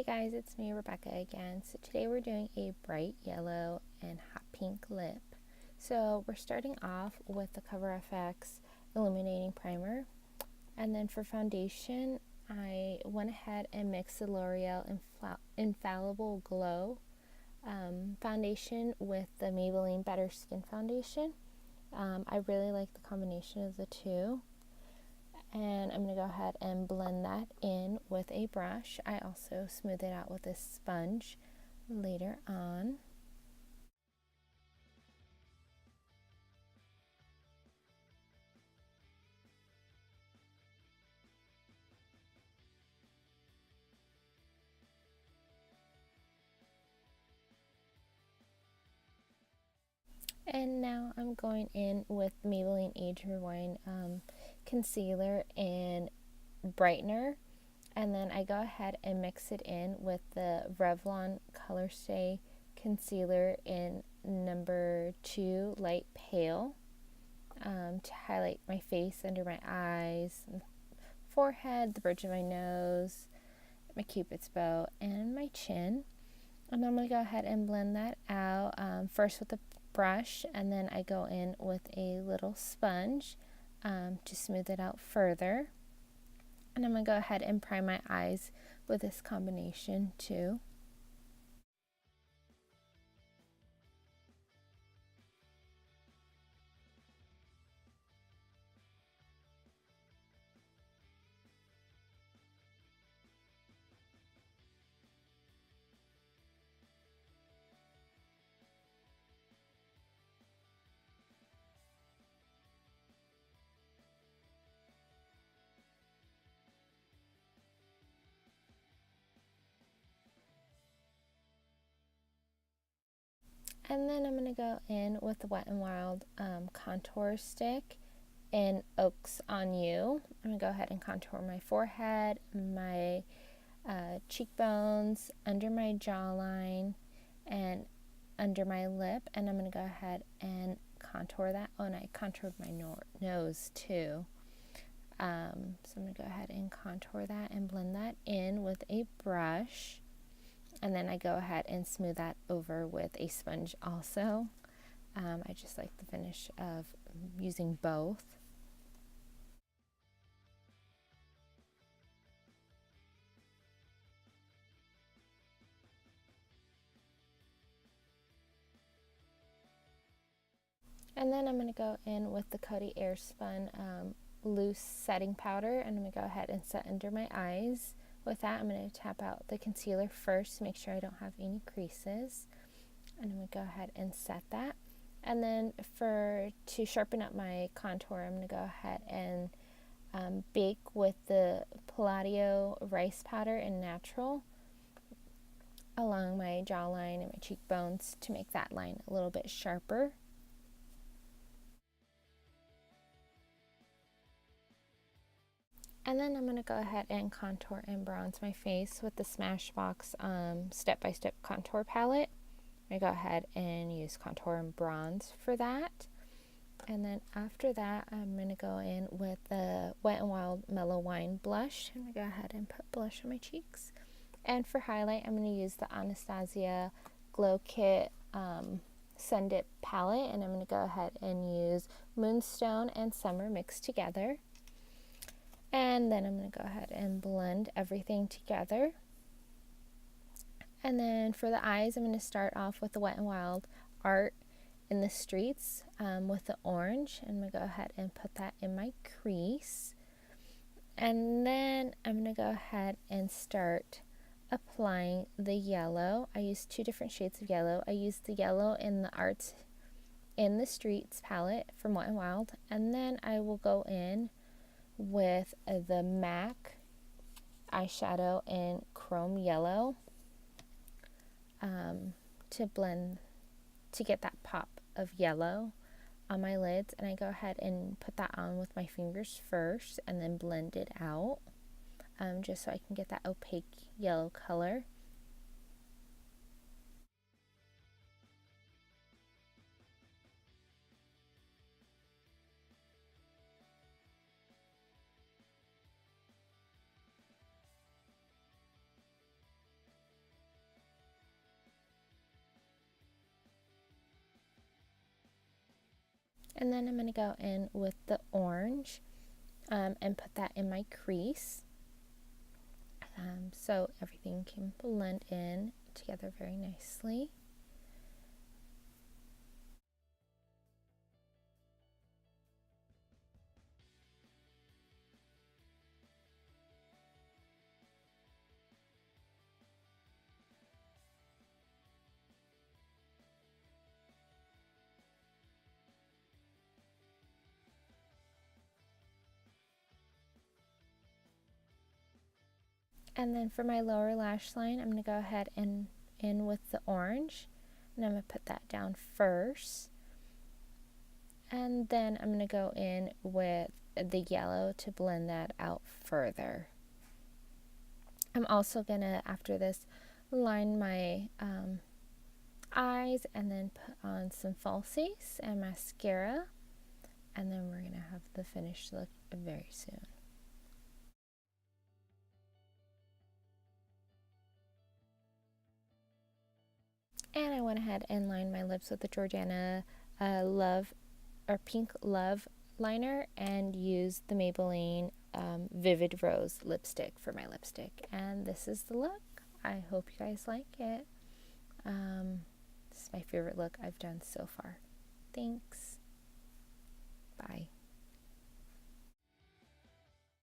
Hey guys, it's me, Rebecca again. So today we're doing a bright yellow and hot pink lip. So we're starting off with the Coverfx Illuminating Primer. And then for foundation, I went ahead and mixed the L'Oreal Infallible Glow foundation with the Maybelline Better Skin Foundation. I really like the combination of the two. And I'm going to go ahead and blend that in with a brush. I also smooth it out with a sponge later on. And now I'm going in with Maybelline Age Rewind concealer and brightener. And then I go ahead and mix it in with the Revlon Colorstay concealer in number 2 light pale to highlight my face under my eyes, forehead, the bridge of my nose, my cupid's bow, and my chin. And I'm going to go ahead and blend that out first with a brush, and then I go in with a little sponge to smooth it out further. And I'm going to go ahead and prime my eyes with this combination too. And then I'm going to go in with the Wetnwild Contour Stick in Oaks on You. I'm going to go ahead and contour my forehead, my cheekbones, under my jawline, and under my lip. And I'm going to go ahead and contour that. Oh, and I contoured my nose too. So I'm going to go ahead and contour that and blend that in with a brush. And then I go ahead and smooth that over with a sponge also. I just like the finish of using both. And then I'm going to go in with the Cody airspun loose setting powder, and I'm going to go ahead and set under my eyes. With that, I'm going to tap out the concealer first to make sure I don't have any creases. And I'm going to go ahead and set that. And then to sharpen up my contour, I'm going to go ahead and bake with the Palladio rice powder in natural along my jawline and my cheekbones to make that line a little bit sharper. And then I'm going to go ahead and contour and bronze my face with the Smashbox step-by-step contour palette. I'm going to go ahead and use contour and bronze for that. And then after that, I'm going to go in with the Wet n Wild Mellow Wine blush. I'm going to go ahead and put blush on my cheeks. And for highlight, I'm going to use the Anastasia Glow Kit Sun Dip palette. And I'm going to go ahead and use Moonstone and Summer mixed together. And then I'm going to go ahead and blend everything together. And then for the eyes, I'm going to start off with the Wet n Wild Art in the Streets with the orange. And I'm going to go ahead and put that in my crease. And then I'm going to go ahead and start applying the yellow. I use 2 different shades of yellow. I use the yellow in the Arts in the Streets palette from Wet n Wild. And then I will go in with the MAC eyeshadow in Chrome Yellow to get that pop of yellow on my lids. And I go ahead and put that on with my fingers first and then blend it out just so I can get that opaque yellow color. And then I'm going to go in with the orange and put that in my crease. So everything can blend in together very nicely. And then for my lower lash line, I'm going to go ahead and in with the orange, and I'm going to put that down first. And then I'm going to go in with the yellow to blend that out further. I'm also going to, after this, line my eyes and then put on some falsies and mascara. And then we're going to have the finished look very soon. And I went ahead and lined my lips with the Jordana Pink Love liner and used the Maybelline Vivid Rose lipstick for my lipstick. And this is the look. I hope you guys like it. This is my favorite look I've done so far. Thanks. Bye.